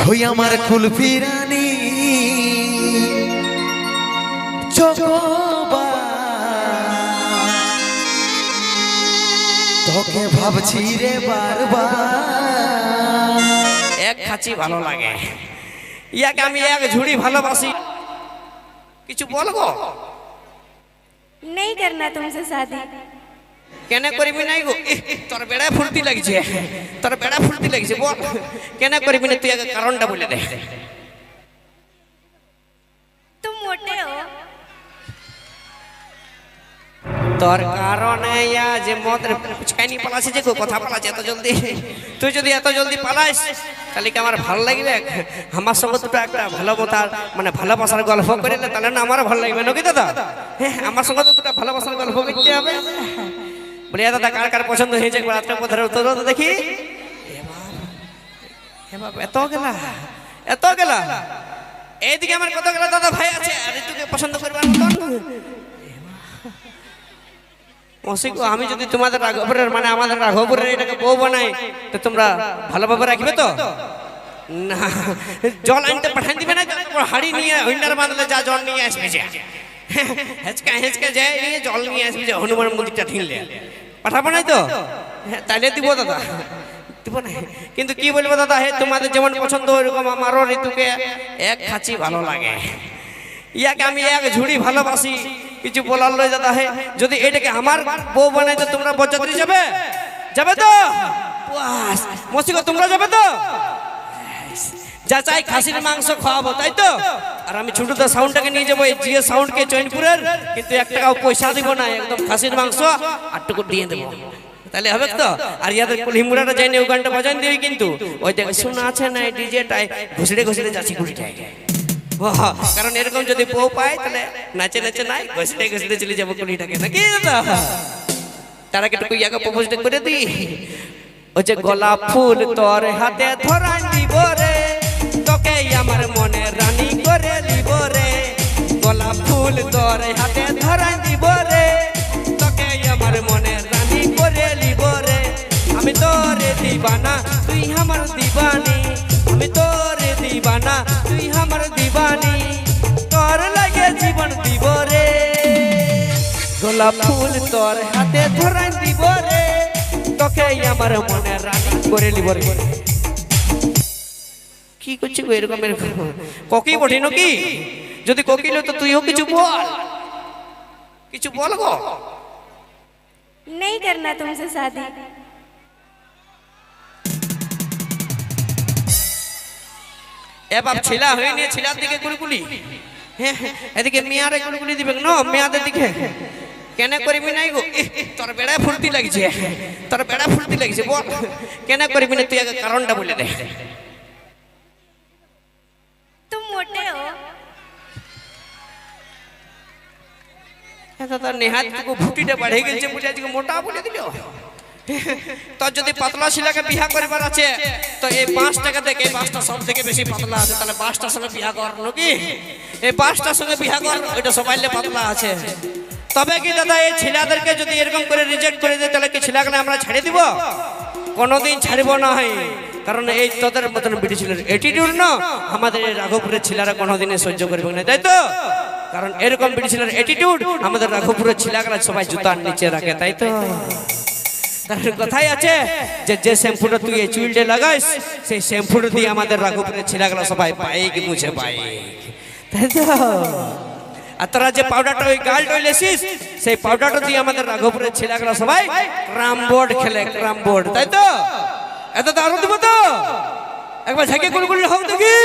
হই আমার কুলফি রানী চকোবা তোকে ভাবছি রে বারবার। এক খাঁচি ভালো লাগে, ইয়াকে আমি এক ঝুড়ি ভালোবাসি। কিছু বলবো? नहीं करना तुमसे शादी। কেন করবি নাই গো? তোর বেড়া ফুর্তি লাগছে, তোর বেড়া ফুর্তি লাগছে, বল কেন করবি না? তুই আগে কারণটা বলে দে। तुम मोटे हो। তোর কারণে আজ মদের পুচকাইনি পালাছে যে কথা পালাছে এত জলদি। তুই যদি এত জলদি পালাস তাহলে কি আমার ভালো লাগবে? আমার সঙ্গে দুটো একটা ভালো কথার মানে ভালোবাসার গল্প করে তাহলে না আমার ভালো লাগবে নাকি দাদা? হ্যাঁ, আমার সঙ্গে তো দুটো ভালোবাসার গল্প করতে হবে। বলি দাদা কার কার পছন্দ হয়েছে একবার একটা কথার উত্তর তো দেখি। এত গেলা, এত গেলা, এইদিকে আমার কত গেলা দাদা ভাই আছে আর তোকে পছন্দ করবার মতন। আমি যদি তোমাদের রাঘবপুরের মানে আমাদের রাঘবপুরের এটাকে বউ বানাই তো তোমরা ভালোভাবে রাখবে তো? না, জল আনতে পাঠান দিবে না? হাড়ি নিয়ে হইন্ডার বাঁধলে যা জল নিয়ে আসবে, হেঁচকা হেঁচকা যায় নিয়ে জল নিয়ে আসবে, যে হনুমান মন্দিরটা ঠিনলে পাঠাবো নাই তো? হ্যাঁ তাইলে দিব দাদা, দিব না। কিন্তু কি বলবো দাদা, হে তোমাদের যেমন পছন্দ ওইরকম আমারও ঋতুকে এক খাঁচি ভালো লাগে, ইয়াকে আমি এক ঝুড়ি ভালোবাসি। কিছু বলার লয় দাদা, হে যদি এটাকে আমার বউ বানাই তো তোমরা বরযাত্রী যাবে? যাবে তো মসিগো? তোমরা যাবে তো? যা চাই খাসির মাংস খাওয়াবো, তাই তো? আর আমি ছোটদা সাউন্ডটাকে নিয়ে যাবো জিও সাউন্ডকে চৈনপুরের, কিন্তু 1 টাকাও পয়সা দিব না, একদম খাসির মাংস আর টুকু দিয়ে দেবো, তাহলে হবে তো? আর ইয়াদের কুলিমুড়াটা যাইনি ও গানটা বাজান দিবি, কিন্তু ওই দেখে শোনা আছে না ডিজেটাই ঘুষড়ে ঘুষড়ে যাচ্ছি কুড়িটায়। কারণ এরকম যদি বউ পায় তাহলে নাচে নাচে নাই ঘষতে ঘষতে চলে যাবো কুড়িটাকে, নাকি দাদা? তার আগে একটু ইয়াকে প্রপোজটা করে দিই। ওই যে গোলাপ ফুল তোর হাতে ধরাই দিব রে, তোকে আমার মনে রানী করে দিব রে। গোলাপ ফুল তোর হাতে ধরাই দিব রে, তোকে আমার মনে রানী করে দিব রে। আমি তোরে দিবানা তুই আমার দিবানি, আমি তোরে দিবানা তুই আমার দিবানি, তোর লাগে জীবন দিব রে। গোলাপ ফুল তোর হাতে ধরাই দিব রে, তোকে আমার মনে রানী করে দিব রে। কি করছি গো এরকম এরকম? ককি বঠি নাকি? যদি কোকিল তো তুইও কিছু বল, কিছু বল গো। नहीं करना तुमसे शादी। এ বাপ ছিলা হয়নি, ছিলার দিকে কুলকুলি, হ্যাঁ এদিকে মেয়ারে কুলকুলি দিবে না, মেয়াদের দিকে কেন করবি নাই গো? তোর বেড়া ফুর্তি লাগছে, তোর বেড়া ফুর্তি লাগছে, বল কেন করবি না? তুই আগে কারণটা বলে দে। तुम मोटे हो। দাদা নেহাত ফুটিটা বাড়ে গেছে, বুঝে আজকে মোটা বলে দিল। তোর যদি পাতলা ছিলাকে বিয়া করবার আছে তো এই 5 টাকা থেকে এই 5টা সব থেকে বেশি পাতলা আছে, তাহলে 5টার সঙ্গে বিয়া কর নাকি? এই 5টার সঙ্গে বিয়া কর, ওইটা সবাইলে পাতলা আছে। তবে কি দাদা এই ছেলেদেরকে যদি এরকম করে রিজেক্ট করে দেয় তাহলে কি ছেলেকে আমরা ছেড়ে দিব? কোনোদিন ছাড়ব না, হয় কারণ এই তোদের মতন ব্রিটিশের অ্যাটিটিউড না আমাদের রাঘবপুরের ছেলেরা কোনোদিনে সহ্য করবে না, তাই তো? কারণ এরকম ব্রিটিশের অ্যাটিটিউড আমাদের রাঘবপুরের ছেলেরা সবাই জুতার নিচে রাখে, তাই তো? কথাই আছে যে যে শ্যাম্পুটা তুই এই চুলটে লাগাইস সেই শ্যাম্পুটা দিয়ে আমাদের রাঘবপুরের ছেলেগুলো সবাই বাইক মুছে বাইক, তাই তো? আর তোরা যে পাউডারটা ওই গালটা লেসিস সেই পাউডারটা দিয়ে আমাদের রাঘবপুরের ছেলেগুলো সবাই ক্রাম বোর্ড খেলে, ক্রাম বোর্ড, তাই তো? এত তো আরো দেবো তো, একবার ঝাঁকে গুলগুলি হোক দেখি।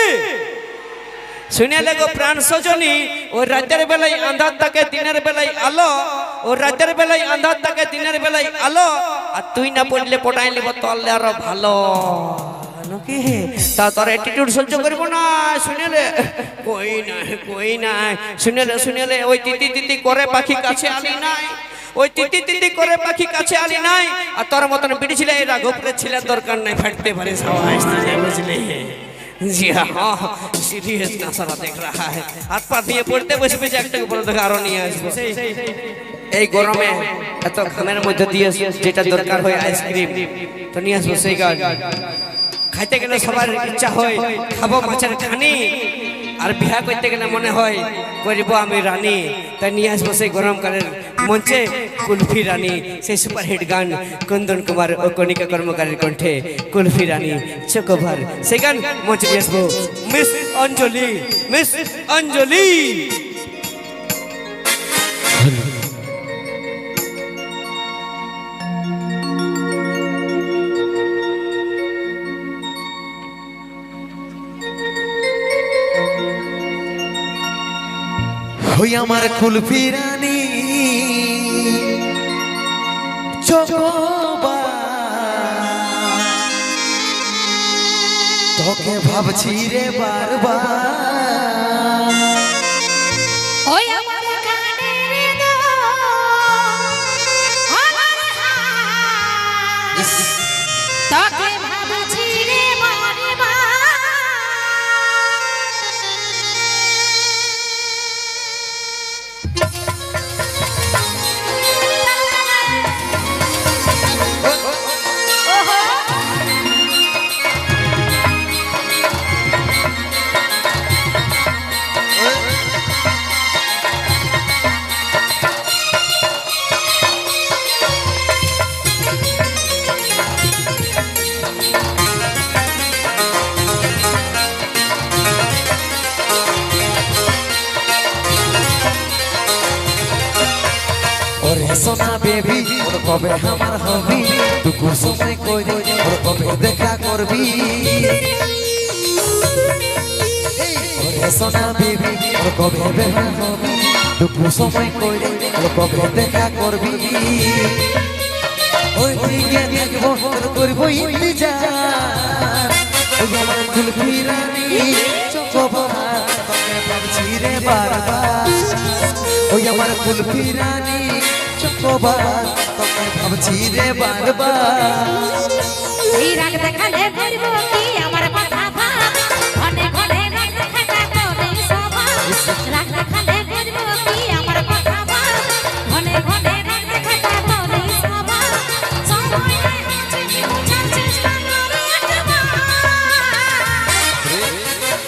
শুনে লেগো প্রাণ সজনী, ওই রাতের বেলায় আন্ধার থাকে দিনের বেলায় আলো, ও রাতের বেলায় আন্ধার থাকে দিনের বেলায় আলো, আর তুই না পড়লে পটাই নিব তললে আরো ভালো নাকি? তা তোর অ্যাটিটিউড সহ্য করব না। শুনেলে কই নাই শুনেলে ওই তিতি তিতি করে পাখি কাছে আলি নাই, ওই তিতি তিতি করে পাখি কাছে আলি নাই। আর তোর মতন বিড়ি ছিল এই রাঘবপুরের ছেলের দরকার নাই, ফাটতে পারে সবাই আসতে যায়, বুঝলি? जी हाँ सीरियस नशा देख रहा है, हाथ पा दिए पड़ते बसे बसे एक ऊपर देखा आरो नहीं আসবে। এই গরমে এত ঘামের মধ্যে দিয়ে যেটা দরকার হয় আইসক্রিম তো নিয়ে আসবো সেই গাছ। খাইতে গেলে সবার ইচ্ছা হয় খাবো মাছের খানি, আর বিয়া করতে গেলে মনে হয় করব আমি রানী। তাই নিয়ে আসবো সেই গরমকালের মঞ্চে কুলফি রানী, সেই সুপারহিট গান কুন্দন কুমার ও কণিকা কর্মকারের কণ্ঠে কুলফি রানী চকোভার, সেই গান মঞ্চে নিয়ে আসবো মিস অঞ্জলি, মিস অঞ্জলি। ওই আমার কুলফি রানী চকোবা, তোকে ভাবছি রে বারবার। ওই আমার কানের দোল আমার হাত, তোকে ভাবছি রে বারবার। সোনা বেবি ওর কবে আমার হবি, দুপুর সময় কইরে ওর কবে দেখা করবি। ওরে সোনা বেবি ওর কবে দেখা হবি, দুপুর সময় কইরে ওর কবে দেখা করবি। ওই দিকে দেখবো তোর করবো ইন্তজার। ওই আমার কুলফি রানী চকোবার, তোকে ভাবছি রে বারবার। ওই আমার কুলফি রানী চকোবার, তোকে ভাবছি রে বারবার। এই রাগ দেখালে করব কি আমার কথা ভাব, ঘনে ঘনে রাগ দেখাটা তোরে স্বভাব। রাগ দেখালে করব কি আমার কথা ভাব, ঘনে ঘনে রাগ দেখাটা তোরে স্বভাব। সময় নাই হচ্ছে বোঝার চেষ্টা করে একবার।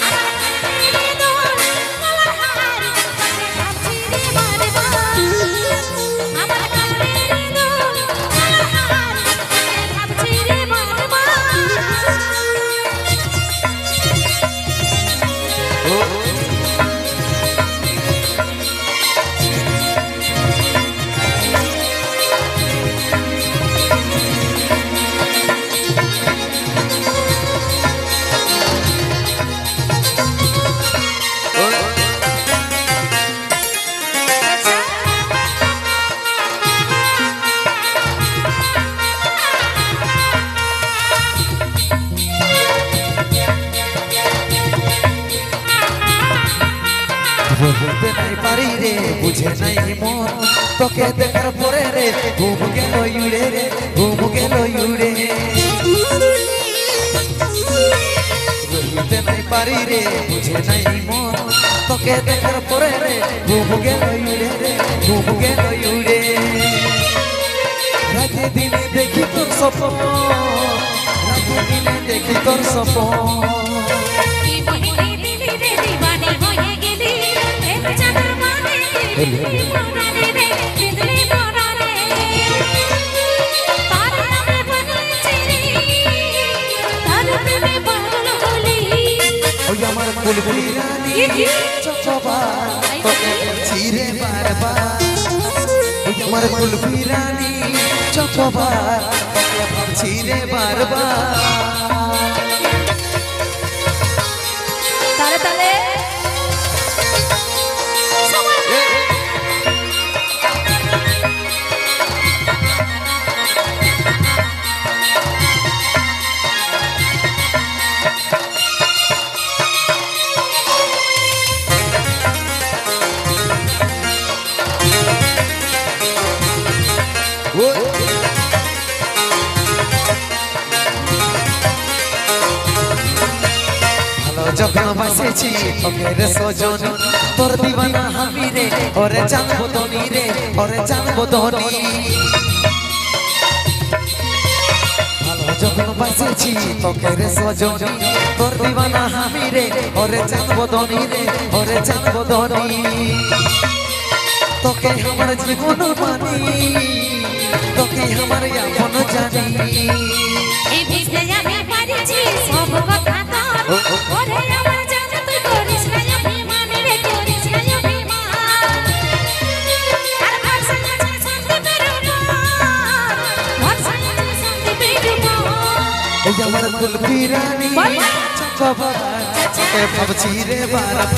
আমার দোল আমার হার, তোকে ভাবছি রে বারবার। আমার কানের দোল আমার হার, তোকে ভাবছি রে বারবার। বলতে নাই পারি রে, বুঝে নাই মন, তোকে দেখার পরে রে ঘুম গেল উড়ে রে, ঘুম গেল উড়ে। বলতে নাই পারি রে, বুঝে নাই মন, তোকে দেখার পরে রে ঘুম গেল উড়ে রে, ঘুম গেল উড়ে। রাতে দিনে দেখি তোর স্বপ্ন, রাতে দিনে দেখি তোর স্বপ্ন। ওই আমার কুলফি রানী চকোবার, তোকে ভাবছি রে বারবার। ওই আমার কুলফি রানী চকোবার, তোকে ভাবছি রে বারবার। তালে তালে যখন বাসেছি তোকে রে সজন, তোর দিবানা আমি রে, ওরে জানবো ধনী রে, ওরে জানবো ধনী। ভালো যখন বাসেছি তোকে রে সজনী তোর দিবানা আমি রে ওরে চাঁদ বদনী রে ওরে চাঁদ বদনী তোকে আমার জীবন মানি তোকে আমার আপন জানি এই বুঝতে আমি পারিছি সব কথা তোর ওরে আমার জান তুই করিস না অভিমান রে করিস না অভিমান আর ভাষা আছে শান্তি পেরুমা ভাষা আছে শান্তি পেরুমা এই আমার কুলফি রানী চকোবার তোকে ভাবছি রে বারবার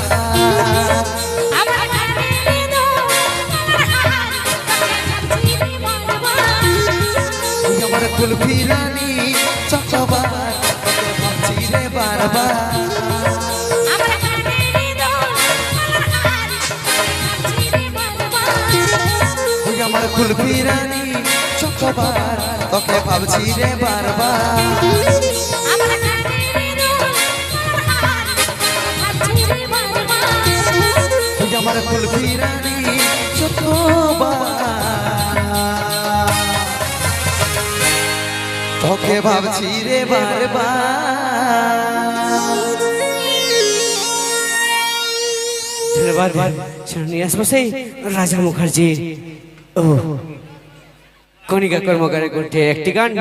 আমার কানে দো আমার হাত তোকে ভাবছি রে বারবার আমার কুলফি রানী চকোবার তোকে ভাবছি রে বারবার আমার কানে দো আমার হাত তোকে ভাবছি রে বারবার আমার কুলফি রানী চকোবার তোকে ভাবছি রে বারবার আমার কানে দো আমার হাত তোকে ভাবছি রে বারবার আমার কুলফি রানী চকোবার তোকে ভাবছি রে বারবার ধন্যবাদ নিয়ে আসবো সেই রাজা মুখার্জি ও কণিকা কর্মকারের কণ্ঠে একটি গান